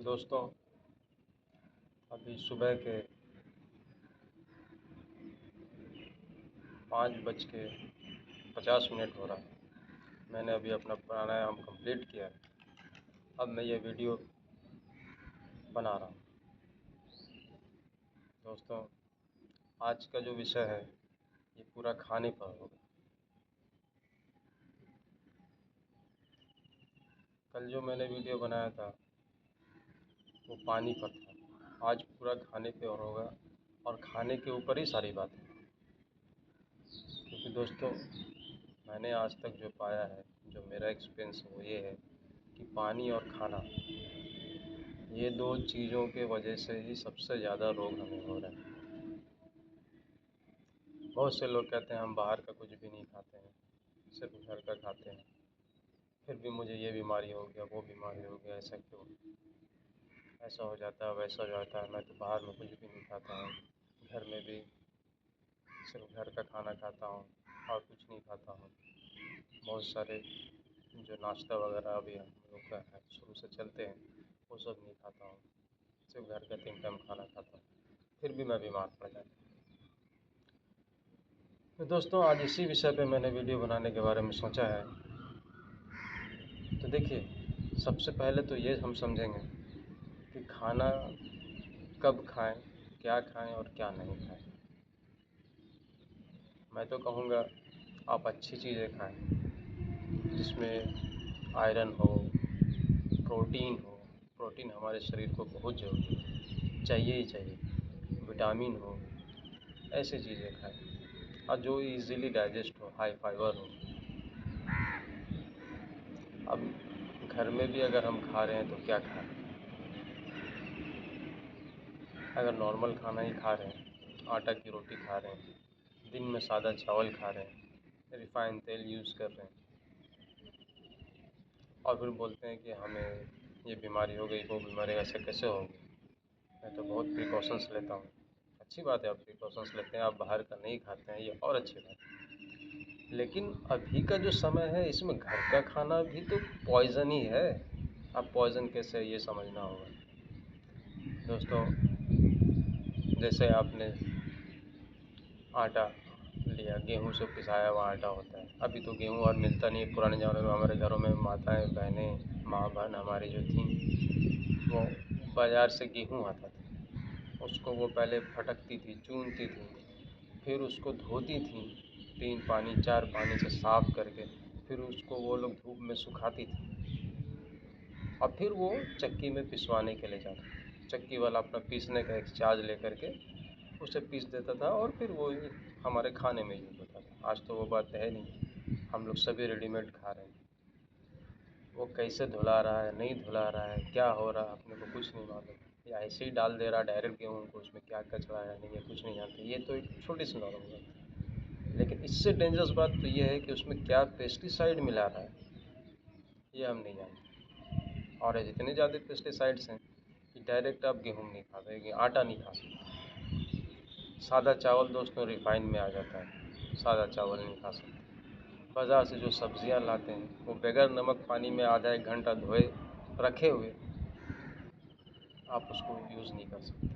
दोस्तों, अभी सुबह के 5:50 हो रहा है। मैंने अभी अपना प्राणायाम कंप्लीट किया है। अब मैं ये वीडियो बना रहा हूँ। दोस्तों, आज का जो विषय है ये पूरा खाने पर होगा। कल जो मैंने वीडियो बनाया था वो पानी पर था। आज पूरा खाने पे और होगा और खाने के ऊपर ही सारी बातें। क्योंकि दोस्तों, मैंने आज तक जो पाया है, जो मेरा एक्सपीरियंस वो ये है कि पानी और खाना, ये दो चीज़ों के वजह से ही सबसे ज़्यादा रोग हमें हो रहे हैं। बहुत से लोग कहते हैं हम बाहर का कुछ भी नहीं खाते हैं, सिर्फ घर का खाते हैं, फिर भी मुझे ये बीमारी हो गया, वो बीमारी हो गया, ऐसा क्यों, ऐसा हो जाता है, वैसा हो जाता है। मैं तो बाहर में कुछ भी नहीं खाता हूँ, घर में भी सिर्फ घर का खाना खाता हूँ और कुछ नहीं खाता हूँ। बहुत सारे जो नाश्ता वगैरह अभी हम लोग का है, शुरू से चलते हैं, वो सब नहीं खाता हूँ, सिर्फ घर का 3 टाइम खाना खाता हूँ, फिर भी मैं बीमार पड़ जाता हूँ। तो दोस्तों, आज इसी विषय पे मैंने वीडियो बनाने के बारे में सोचा है। तो देखिए, सबसे पहले तो ये हम समझेंगे कि खाना कब खाएं, क्या खाएं और क्या नहीं खाएं। मैं तो कहूँगा आप अच्छी चीज़ें खाएं जिसमें आयरन हो, प्रोटीन हो। प्रोटीन हमारे शरीर को बहुत ज़रूरी है, चाहिए ही चाहिए। विटामिन हो, ऐसी चीज़ें खाएं और जो इजीली डाइजेस्ट हो, हाई फाइबर हो। अब घर में भी अगर हम खा रहे हैं तो क्या खाएं? अगर नॉर्मल खाना ही खा रहे हैं, आटा की रोटी खा रहे हैं, दिन में सादा चावल खा रहे हैं, रिफाइंड तेल यूज़ कर रहे हैं और फिर बोलते हैं कि हमें ये बीमारी हो गई, वो बीमारी, ऐसे कैसे होगी? मैं तो बहुत प्रिकॉशंस लेता हूँ। अच्छी बात है आप प्रिकॉशंस लेते हैं, आप बाहर का नहीं खाते हैं, ये और अच्छी बात है। लेकिन अभी का जो समय है इसमें घर का खाना भी तो पॉइज़न ही है। अब पॉइज़न कैसे है ये समझना होगा। दोस्तों, जैसे आपने आटा लिया, गेहूँ से पिसाया हुआ आटा होता है। अभी तो गेहूँ और मिलता नहीं है। पुराने ज़माने में हमारे घरों में माताएँ, बहनें, माँ बहन हमारी जो थीं, वो बाज़ार से गेहूँ आता था, उसको वो पहले फटकती थी, चूनती थी, फिर उसको धोती थी 3 पानी 4 पानी से साफ़ करके, फिर उसको वो लोग धूप में सुखाती थी और फिर वो चक्की में पिसवाने के लिए जाती। चक्की वाला अपना पीसने का एक चार्ज लेकर के उसे पीस देता था और फिर वो हमारे खाने में यूज़ होता था। आज तो वो बात है नहीं, हम लोग सभी रेडीमेड खा रहे हैं। वो कैसे धुला रहा है, नहीं धुला रहा है, क्या हो रहा है, अपने को कुछ नहीं मालूम, या ऐसे ही डाल दे रहा है डायरेक्ट गेहूँ को, उसमें क्या कचरा है नहीं है कुछ नहीं जानते। ये तो एक छोटी सी नॉर्मल बात है, लेकिन इससे डेंजरस बात तो ये है कि उसमें क्या पेस्टिसाइड मिला रहा है ये हम नहीं जानते। और जितने ज़्यादा पेस्टिसाइड्स हैं कि डायरेक्ट आप गेहूँ नहीं खा सकते, आटा नहीं खा सकते। सादा चावल दोस्तों रिफाइन में आ जाता है, सादा चावल नहीं खा सकते। बाज़ार से जो सब्ज़ियाँ लाते हैं वो बगैर नमक पानी में आधा 1 घंटा धोए रखे हुए आप उसको यूज़ नहीं कर सकते,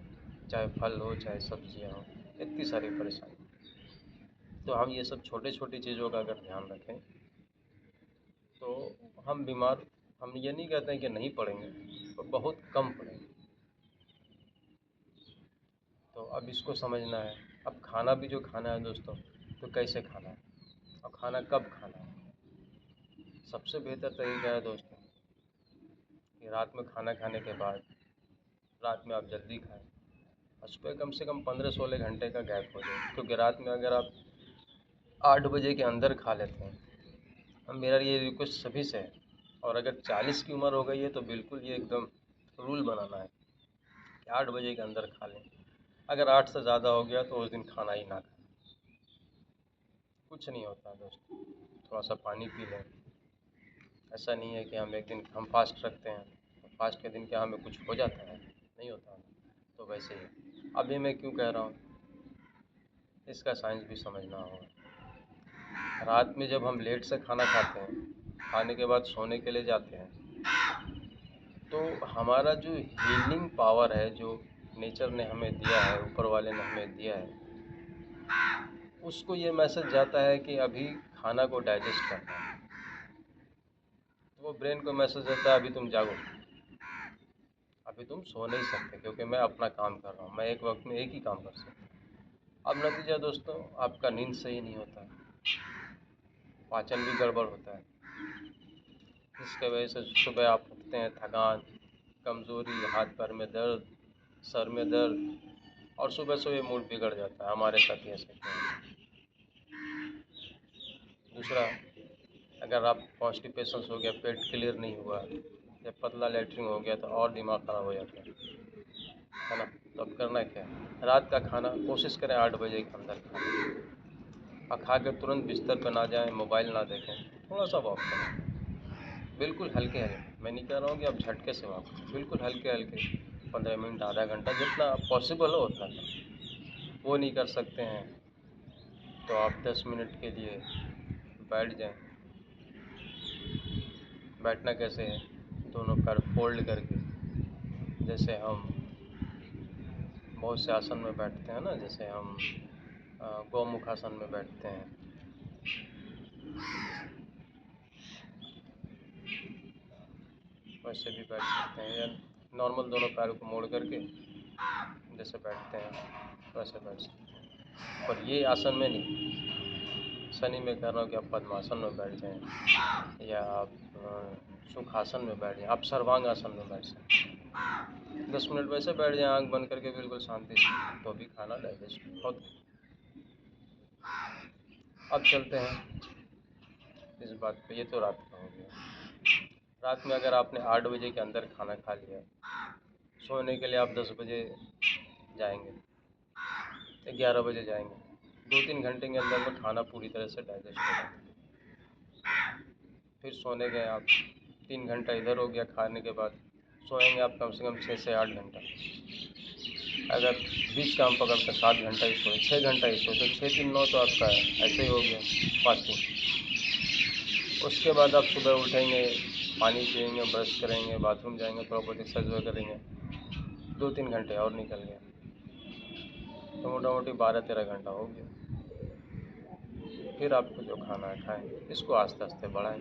चाहे फल हो चाहे सब्ज़ियाँ हो, इतनी सारी परेशानी। तो हम ये सब छोटे छोटी चीज़ों का अगर ध्यान रखें तो हम ये नहीं कहते हैं कि नहीं पड़ेंगे, तो बहुत कम पड़ेंगे। तो अब इसको समझना है। अब खाना भी जो खाना है दोस्तों, तो कैसे खाना है और खाना कब खाना है। सबसे बेहतर तरीका है दोस्तों कि रात में खाना खाने के बाद रात में आप जल्दी खाएं, उस पर कम से कम 15-16 घंटे का गैप हो जाए। क्योंकि रात में अगर आप 8 बजे के अंदर खा लेते हैं, अब मेरा ये रिक्वेस्ट सभी से है, और अगर 40 की उम्र हो गई है तो बिल्कुल ये एकदम रूल बनाना है कि 8 बजे के अंदर खा लें। अगर 8 से ज़्यादा हो गया तो उस दिन खाना ही ना खाएं, कुछ नहीं होता दोस्तों। थोड़ा सा पानी पी लें। ऐसा नहीं है कि हम एक दिन हम फास्ट रखते हैं तो फास्ट के दिन क्या हमें कुछ हो जाता है, नहीं होता। तो वैसे ही अभी मैं क्यों कह रहा हूँ, इसका साइंस भी समझना होगा। रात में जब हम लेट से खाना खाते हैं, खाने के बाद सोने के लिए जाते हैं, तो हमारा जो हीलिंग पावर है, जो नेचर ने हमें दिया है, ऊपर वाले ने हमें दिया है, उसको ये मैसेज जाता है कि अभी खाना को डाइजेस्ट करना है। तो वो ब्रेन को मैसेज देता है अभी तुम जागो, अभी तुम सो नहीं सकते, क्योंकि मैं अपना काम कर रहा हूँ, मैं एक वक्त में एक ही काम कर सकता हूँ। अब नतीजा दोस्तों, आपका नींद सही नहीं होता है, पाचन भी गड़बड़ होता है, जिसके वजह से सुबह आप उठते हैं थकान, कमज़ोरी, हाथ पैर में दर्द, सर में दर्द, और सुबह सुबह मूड बिगड़ जाता है। हमारे साथ ऐसे किया है। दूसरा, अगर आप कॉन्स्टिपेशन हो गया, पेट क्लियर नहीं हुआ, या पतला लैट्रिन हो गया, तो और दिमाग ख़राब हो जाता है ना। तो अब करना क्या है, रात का खाना कोशिश करें 8 बजे के अंदर खाएं, और खा कर तुरंत बिस्तर पर ना जाएं, मोबाइल ना देखें, थोड़ा सा वॉक करें, बिल्कुल हल्के हल्के। मैं नहीं कह रहा हूँ कि आप झटके से वॉक करें, बिल्कुल हल्के हल्के, 15 मिनट, आधा घंटा, जितना पॉसिबल हो उतना करें। वो नहीं कर सकते हैं तो आप 10 मिनट के लिए बैठ जाएं। बैठना कैसे है, दोनों पैर फोल्ड करके, जैसे हम बहुत से आसन में बैठते हैं ना, जैसे हम गौमुख आसन में बैठते हैं, वैसे भी बैठ सकते हैं, या नॉर्मल दोनों पैरों को मोड़ करके जैसे बैठते हैं वैसे बैठ सकते हैं। और ये आसन में नहीं, शनि में कह रहा हूँ कि आप पद्मासन में बैठ जाएं, या आप सुखासन में बैठ जाएं, आप सर्वांग आसन में बैठ सकते हैं। 10 मिनट वैसे बैठ जाएं आंख बंद करके, बिल्कुल शांति से, तो भी खाना डाइजेस्ट होता है। अब चलते हैं इस बात पे, ये तो रात का हो गया। रात में अगर आपने 8 बजे के अंदर खाना खा लिया, सोने के लिए आप 10 बजे जाएंगे, 11 बजे जाएंगे, 2-3 घंटे के अंदर में खाना पूरी तरह से डाइजेस्ट हो जाता है। फिर सोने गए आप, 3 घंटा इधर हो गया खाने के बाद, सोएंगे आप कम से कम 6 से 8 घंटा। अगर बीच का हम पकड़ते 7 घंटा ही सोए, 6 घंटा ही सोए, तो 6-3-9 तो आपका ऐसे ही हो गया फास्टिंग। उसके बाद आप सुबह उठेंगे, पानी पिएंगे, ब्रश करेंगे, बाथरूम जाएंगे, थोड़ा बहुत एक्सरसाइज करेंगे, 2-3 घंटे और निकल गए, तो मोटा मोटी 12-13 घंटा हो गया। फिर आपको जो खाना है खाएँ, इसको आस्ते आस्ते बढ़ाएं।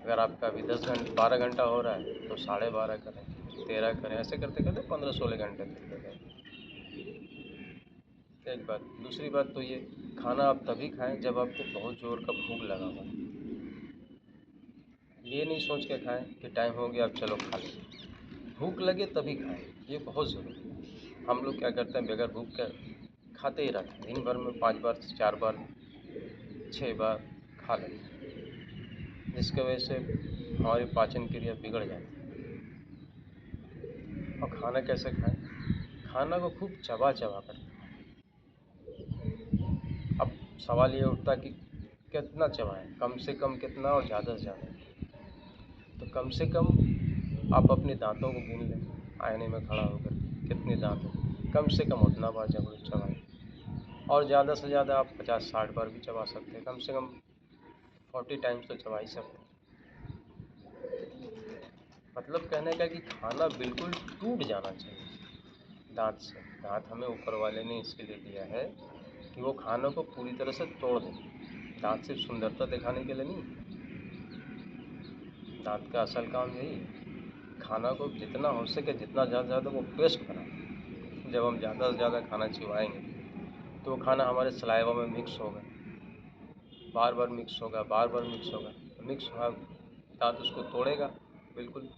अगर आपका अभी 12 घंटा हो रहा है तो 12.5 करें, 13 करें, ऐसे करते करते 15-16 घंटे तक ले जाएं। एक बात। दूसरी बात तो ये, खाना आप तभी खाएं जब आपको बहुत ज़ोर का भूख लगा हुआ है। ये नहीं सोच के खाएं कि टाइम हो गया अब चलो खा लें। भूख लगे तभी खाएं, ये बहुत ज़रूरी है। हम लोग क्या करते हैं, बगैर भूख के खाते ही रहते हैं, दिन भर में 5 बार, 4 बार, 6 बार खा लेते हैं, जिसकी वजह से हमारी पाचन क्रिया बिगड़ जाती है। और खाना कैसे खाएं, खाना को खूब चबा चबा कर। अब सवाल ये उठता कि कितना चबाएं, कम से कम कितना और ज़्यादा से ज़्यादा। तो कम से कम आप अपने दांतों को गिन लें, आईने में खड़ा होकर कितने दांत हैं, कम से कम उतना बार जरूर चबाएं। और ज़्यादा से ज़्यादा आप 50-60 बार भी चबा सकते हैं, कम से कम 40 टाइम्स तो चबा ही सकते हैं। मतलब कहने का कि खाना बिल्कुल टूट जाना चाहिए दांत से। दांत हमें ऊपर वाले ने इसलिए दिया है कि वो खानों को पूरी तरह से तोड़ दें। दांत सिर्फ सुंदरता दिखाने के लिए नहीं, दांत का असल काम यही है, खाना को जितना हो सके, जितना ज़्यादा वो पेस्ट बनाए। जब हम ज़्यादा से ज़्यादा खाना चिबाएंगे तो वो खाना हमारे सलाइवा में मिक्स होगा, बार बार मिक्स होगा, बार बार मिक्स होगा, मिक्स होगा, दांत उसको तोड़ेगा, बिल्कुल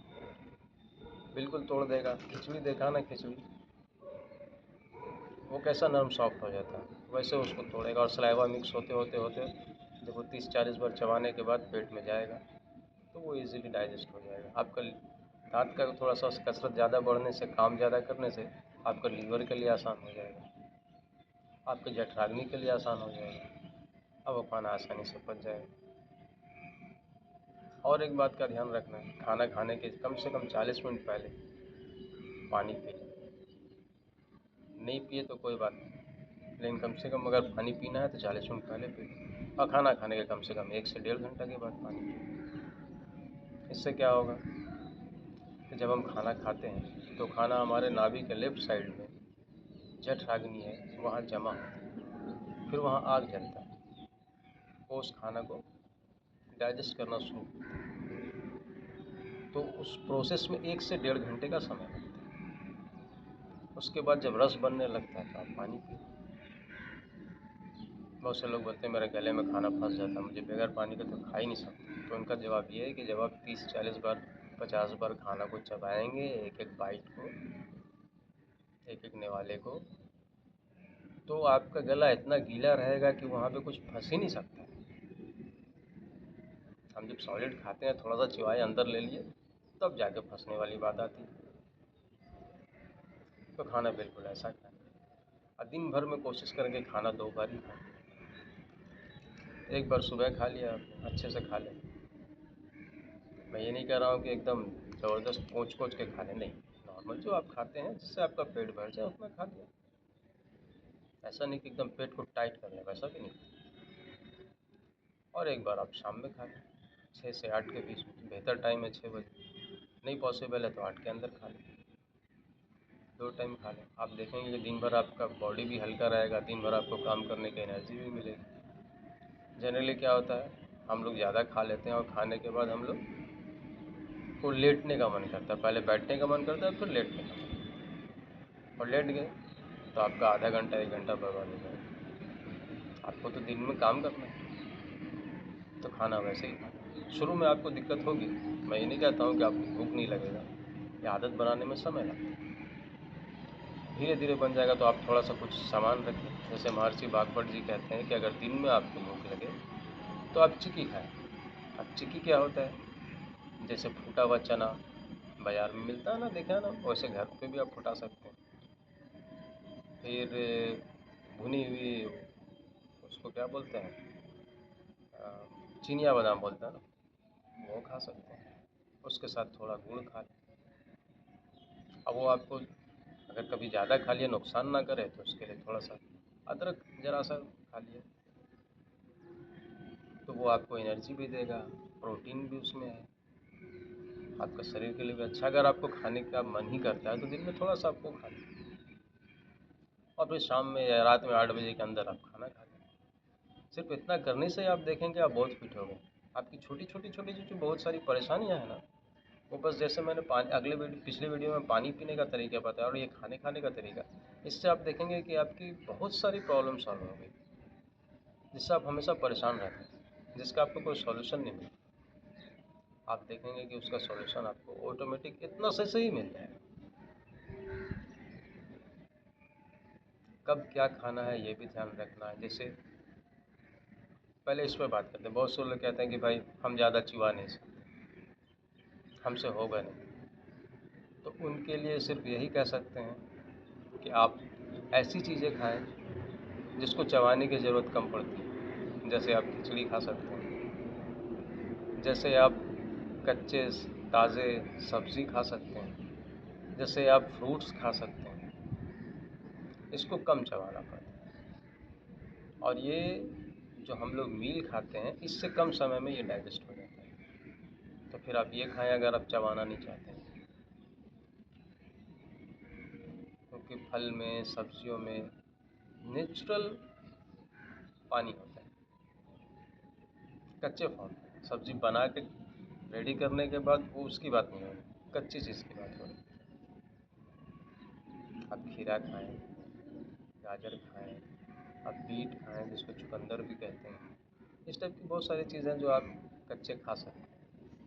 बिल्कुल तोड़ देगा। खिचड़ी देखा ना, खिचड़ी वो कैसा नरम सॉफ्ट हो जाता है, वैसे उसको तोड़ेगा, और सलाइवा मिक्स होते होते होते जब वो 30-40 बार चबाने के बाद पेट में जाएगा तो वो इजीली डाइजेस्ट हो जाएगा। आपका दांत का थोड़ा सा कसरत ज़्यादा बढ़ने से, काम ज़्यादा करने से आपका लीवर के लिए आसान हो जाएगा, आपके जठराग्नि के लिए आसान हो जाएगा, अब वो खाना आसानी से पच जाएगा। और एक बात का ध्यान रखना है, खाना खाने के कम से कम 40 मिनट पहले पानी पी लें। नहीं पिए तो कोई बात नहीं, लेकिन कम से कम अगर पानी पीना है तो 40 मिनट पहले पी लें, और खाना खाने के कम से कम 1 से 1.5 घंटा के बाद पानी पिए। इससे क्या होगा, कि जब हम खाना खाते हैं तो खाना हमारे नाभि के लेफ्ट साइड में जठराग्नि है, वहाँ जमा होता है, फिर वहाँ आग जलता है, वो उस खाना को डाइजेस्ट करना शुरू करता है। तो उस प्रोसेस में 1 से 1.5 घंटे का समय लगता है। उसके बाद जब रस बनने लगता है तो आप पानी पिए। बहुत से लोग बोलते हैं मेरे गले में खाना फंस जाता है, मुझे बगैर पानी के तो खा ही नहीं सकता। तो उनका जवाब ये है कि जब आप 30-40 बार 50 बार खाना को चबाएंगे, एक एक बाइट को, एक एक निवाले को, तो आपका गला इतना गीला रहेगा कि वहाँ पे कुछ फंस ही नहीं सकता। हम जब सॉलिड खाते हैं, थोड़ा सा चिबाए अंदर ले लिए, तब जाके फंसने वाली बात आती है। तो खाना बिल्कुल ऐसा खाएं और दिन भर में कोशिश करेंगे खाना 2 बार ही खाएं। एक बार सुबह खा लिया, अच्छे से खा लें। मैं ये नहीं कह रहा हूँ कि एकदम ज़बरदस्त कोच के खा लें, नहीं, नॉर्मल जो आप खाते हैं जिससे आपका पेट भर जाए उतना खा लिया। ऐसा नहीं कि एकदम पेट को टाइट कर लें, वैसा भी नहीं। और एक बार आप शाम में खा लें 6 से 8 के बीच में, बेहतर टाइम है 6 बजे, नहीं पॉसिबल है तो 8 के अंदर खा लें। 2 टाइम खा लें। आप देखेंगे कि दिन भर आपका बॉडी भी हल्का रहेगा, दिन भर आपको काम करने की एनर्जी भी मिलेगी। जनरली क्या होता है, हम लोग ज़्यादा खा लेते हैं और खाने के बाद हम लोग को लेटने का मन करता है। पहले बैठने का मन करता है, फिर लेटने का मन करता है, और लेट गए तो आपका आधा घंटा 1 घंटा बर्बाद हो जाएगा। आपको तो दिन में काम करना है, तो खाना वैसे ही खाना। शुरू में आपको दिक्कत होगी, मैं ये नहीं कहता हूँ कि आपको भूख नहीं लगेगा, ये आदत बनाने में समय लगता है। धीरे धीरे बन जाएगा। तो आप थोड़ा सा कुछ सामान रखें। जैसे महर्षि बागवट जी कहते हैं कि अगर दिन में आपको भूख लगे तो आप चिक्की खाएं। अब चिक्की क्या होता है, जैसे फूटा हुआ चना बाज़ार में मिलता है ना, देखा है ना, वैसे घर पे भी आप फुटा सकते हैं। फिर भुनी हुई, उसको क्या बोलते हैं, चिनिया बादाम बोलते हैं ना, वो खा सकते हैं। उसके साथ थोड़ा गुड़ खा लें। अब वो आपको अगर कभी ज़्यादा खा लिया नुकसान ना करे तो उसके लिए थोड़ा सा अदरक ज़रा सा खा लिया, तो वो आपको एनर्जी भी देगा, प्रोटीन भी उसमें है, आपका शरीर के लिए भी अच्छा। अगर आपको खाने का मन ही करता है तो दिन में थोड़ा सा आपको खा लें, और फिर शाम में या रात में 8 बजे के अंदर आप खाना खा लें। सिर्फ इतना करने से आप देखेंगे आप बहुत फिट हो गए। आपकी छोटी जो बहुत सारी परेशानियाँ हैं ना, वो बस, जैसे मैंने पिछले वीडियो में पानी पीने का तरीका बताया और ये खाने का तरीका, इससे आप देखेंगे कि आपकी बहुत सारी प्रॉब्लम सॉल्व हो गई, जिससे आप हमेशा परेशान रहते हैं, जिसका आपको कोई सॉल्यूशन नहीं मिलता। आप देखेंगे कि उसका सॉल्यूशन आपको ऑटोमेटिक इतना से ही मिल जाएगा। कब क्या खाना है ये भी ध्यान रखना है। जैसे पहले इस पर बात करते हैं। बहुत से लोग कहते हैं कि भाई हम ज़्यादा चिबा नहीं सकते, हमसे होगा नहीं। तो उनके लिए सिर्फ यही कह सकते हैं कि आप ऐसी चीज़ें खाएं जिसको चबाने की ज़रूरत कम पड़ती है। जैसे आप खिचड़ी खा सकते हैं, जैसे आप कच्चे ताज़े सब्ज़ी खा सकते हैं, जैसे आप फ्रूट्स खा सकते हैं। इसको कम चबाना पड़ता है, और ये जो हम लोग मील खाते हैं इससे कम समय में ये डाइजेस्ट हो जाता है। तो फिर आप ये खाएं अगर आप चबाना नहीं चाहते हैं, क्योंकि फल में, सब्जियों में नेचुरल पानी होता है, कच्चे फॉर्म में। सब्ज़ी बना के रेडी करने के बाद वो उसकी बात नहीं हो रही, कच्ची चीज़ की बात हो रही। आप खीरा खाएं, गाजर खाएं, आप बीट खाएं जिसको चुकंदर भी कहते हैं। इस टाइप की बहुत सारी चीज़ें जो आप कच्चे खा सकते हैं।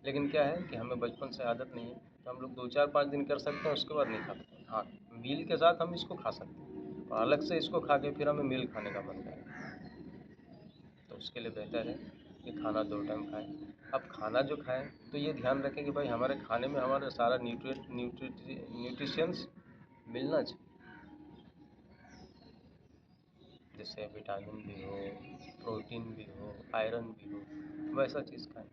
लेकिन क्या है कि हमें बचपन से आदत नहीं है, तो हम लोग 2-4-5 दिन कर सकते हैं, उसके बाद नहीं खा सकते। हाँ, मील के साथ हम इसको खा सकते हैं, और अलग से इसको खा के फिर हमें मील खाने का मन करेगा। तो उसके लिए बेहतर है कि खाना 2 टाइम खाएं। अब खाना जो खाएं तो ये ध्यान रखें कि भाई हमारे खाने में हमारा सारा न्यूट्रिशंस मिलना चाहिए। जैसे विटामिन भी हो, प्रोटीन भी हो, आयरन भी हो, वैसा चीज़ खाएं।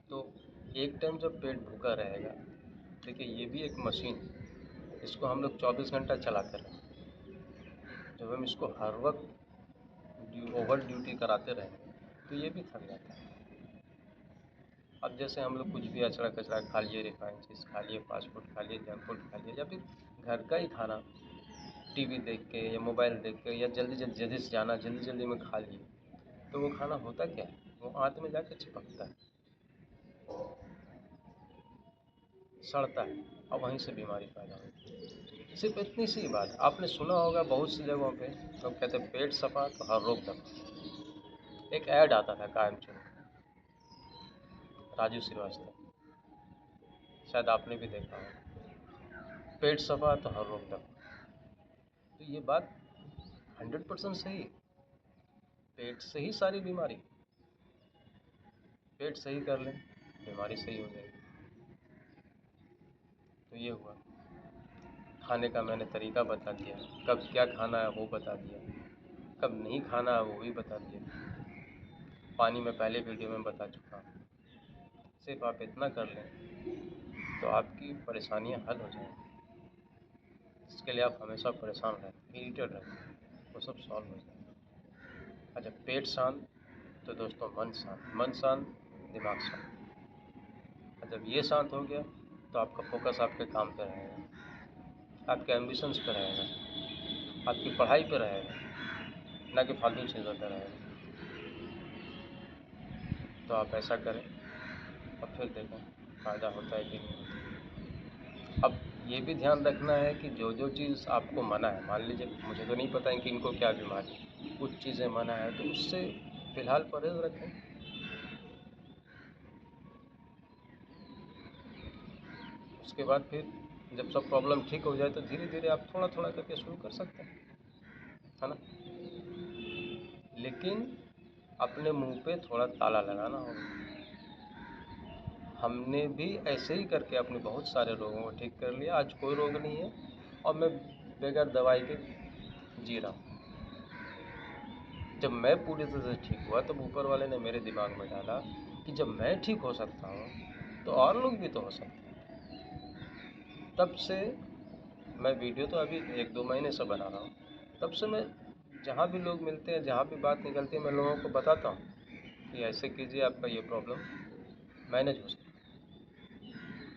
तो एक टाइम जब पेट भूखा रहेगा, देखिए ये भी एक मशीन है, इसको हम लोग 24 घंटा चलाते रहें। जब हम इसको हर वक्त ओवर ड्यूटी कराते रहेंगे तो ये भी थक जाता है। अब जैसे हम लोग कुछ भी अचड़ा कचड़ा खा लिए, रिफाइंड चीज़ खा लिए, फास्ट फूड खा लिए, जंक फूड खा लिए, या फिर घर का ही खाना टीवी देख के या मोबाइल देख के या जल्दी जल्दी जल्दी से जाना, जल्दी जल्दी में खा लिए, तो वो खाना होता क्या है, वो आंत में जाके चिपकता है, सड़ता है और वहीं से बीमारी पैदा होती है। सिर्फ इतनी सी बात आपने सुना होगा, बहुत सी जगहों पे लोग कहते हैं पेट सफा तो हर रोग दफा। एक ऐड आता था कायम चुन, राजू श्रीवास्तव, शायद आपने भी देखा होगा, पेट सफा तो हर रोग दफा। तो ये बात 100% सही है। पेट से ही सारी बीमारी, पेट सही कर लें बीमारी सही हो जाएगी। तो ये हुआ, खाने का मैंने तरीका बता दिया, कब क्या खाना है वो बता दिया, कब नहीं खाना है वो भी बता दिया, पानी में पहले वीडियो में बता चुका हूँ। सिर्फ आप इतना कर लें तो आपकी परेशानियाँ हल हो जाएंगी। इसके लिए आप हमेशा परेशान रहते हैं, इरिटेट रहते हैं, वो सब सॉल्व हो जाएगा। अच्छा, पेट शांत तो दोस्तों मन शांत, मन शांत दिमाग शांत। और जब ये शांत हो गया तो आपका फोकस आपके काम पे रहेगा, आपके एम्बिशंस पे रहेगा, आपकी पढ़ाई पे रहेगा, ना कि फालतू चीज़ों पे रहेगा। तो आप ऐसा करें और फिर देखें फ़ायदा होता है कि नहीं होता। अब ये भी ध्यान रखना है कि जो जो चीज़ आपको मना है, मान लीजिए मुझे तो नहीं पता है कि इनको क्या बीमारी है, कुछ चीज़ें मना है तो उससे फ़िलहाल परहेज़ रखें। उसके बाद फिर जब सब प्रॉब्लम ठीक हो जाए तो धीरे धीरे आप थोड़ा थोड़ा करके शुरू कर सकते हैं, है ना। लेकिन अपने मुंह पे थोड़ा ताला लगाना होगा। हमने भी ऐसे ही करके अपने बहुत सारे रोगों को ठीक कर लिया, आज कोई रोग नहीं है और मैं बगैर दवाई के जी रहा हूँ। जब मैं पूरी तरह से ठीक हुआ तब ऊपर वाले ने मेरे दिमाग में डाला कि जब मैं ठीक हो सकता हूँ तो और लोग भी तो हो सकते हैं। तब से मैं वीडियो तो अभी 1-2 महीने से बना रहा हूँ, तब से मैं जहाँ भी लोग मिलते हैं, जहाँ भी बात निकलती है, मैं लोगों को बताता हूँ कि ऐसे कीजिए, आपका ये प्रॉब्लम मैनेज हो सकता है।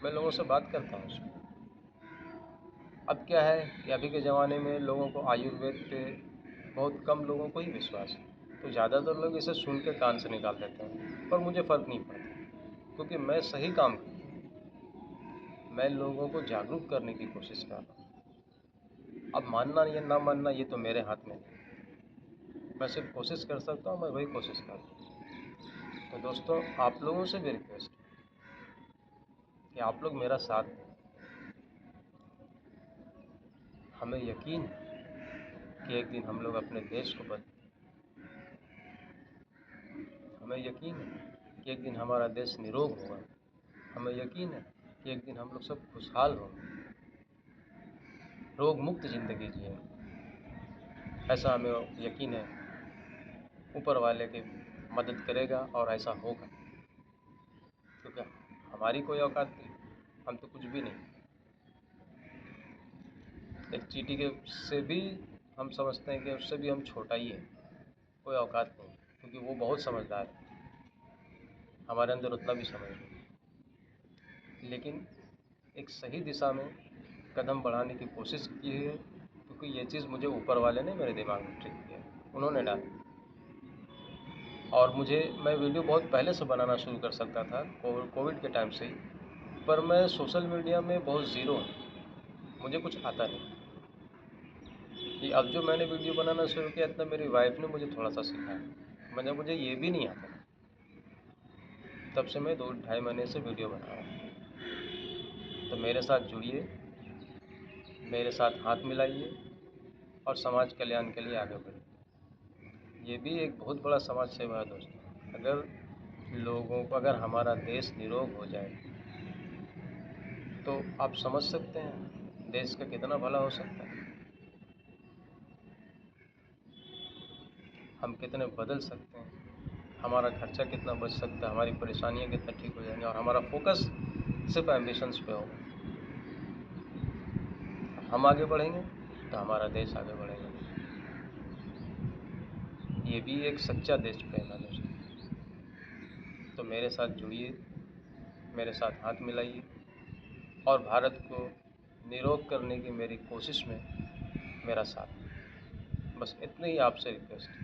मैं लोगों से बात करता हूँ उसमें। अब क्या है कि अभी के ज़माने में लोगों को आयुर्वेद पे बहुत कम लोगों को ही विश्वास है, तो ज़्यादातर लोग इसे सुन के कान से निकाल देते हैं, पर मुझे फ़र्क नहीं पड़ता क्योंकि मैं सही काम करता हूँ, मैं लोगों को जागरूक करने की कोशिश कर रहा हूँ। अब मानना या ना मानना ये तो मेरे हाथ में नहीं, मैं सिर्फ कोशिश कर सकता हूँ, मैं वही कोशिश करता हूँ। तो दोस्तों, आप लोगों से भी रिक्वेस्ट है कि आप लोग मेरा साथ दें। हमें यकीन है कि एक दिन हम लोग अपने देश को बदलें, हमें यकीन है कि एक दिन हमारा देश निरोग होगा, हमें यकीन है कि एक दिन हम लोग सब खुशहाल होंगे, रोग मुक्त ज़िंदगी जिएंगे। ऐसा हमें यकीन है, ऊपर वाले की मदद करेगा और ऐसा होगा, क्योंकि हमारी कोई औकात नहीं, हम तो कुछ भी नहीं। एक चींटी के से भी हम समझते हैं कि उससे भी हम छोटा ही है, कोई औकात नहीं, क्योंकि वो बहुत समझदार है, हमारे अंदर उतना भी समझ नहीं। लेकिन एक सही दिशा में कदम बढ़ाने की कोशिश की है, क्योंकि ये चीज़ मुझे ऊपर वाले ने मेरे दिमाग में ट्रिक किया, उन्होंने डाला। और मैं वीडियो बहुत पहले से बनाना शुरू कर सकता था, कोविड के टाइम से ही, पर मैं सोशल मीडिया में बहुत ज़ीरो हूँ, मुझे कुछ आता नहीं। कि अब जो मैंने वीडियो बनाना शुरू किया, इतना मेरी वाइफ ने मुझे थोड़ा सा सिखाया, मुझे ये भी नहीं आता, तब से मैं 2-2.5 महीने से वीडियो बना रहा हूँ। तो मेरे साथ जुड़िए, मेरे साथ हाथ मिलाइए और समाज कल्याण के लिए आगे बढ़िए। ये भी एक बहुत बड़ा समाज सेवा है दोस्तों। अगर हमारा देश निरोग हो जाए तो आप समझ सकते हैं देश का कितना भला हो सकता है, हम कितने बदल सकते हैं, हमारा खर्चा कितना बच सकता है, हमारी परेशानियाँ कितना ठीक हो जाएंगी और हमारा फोकस सिर्फ एम्बिशंस पे होगा। हम आगे बढ़ेंगे तो हमारा देश आगे बढ़ेगा। ये भी एक सच्चा देश प्रेम है दोस्तों। तो मेरे साथ जुड़िए, मेरे साथ हाथ मिलाइए और भारत को निरोग करने की मेरी कोशिश में मेरा साथ दें। बस इतनी ही आपसे रिक्वेस्ट है।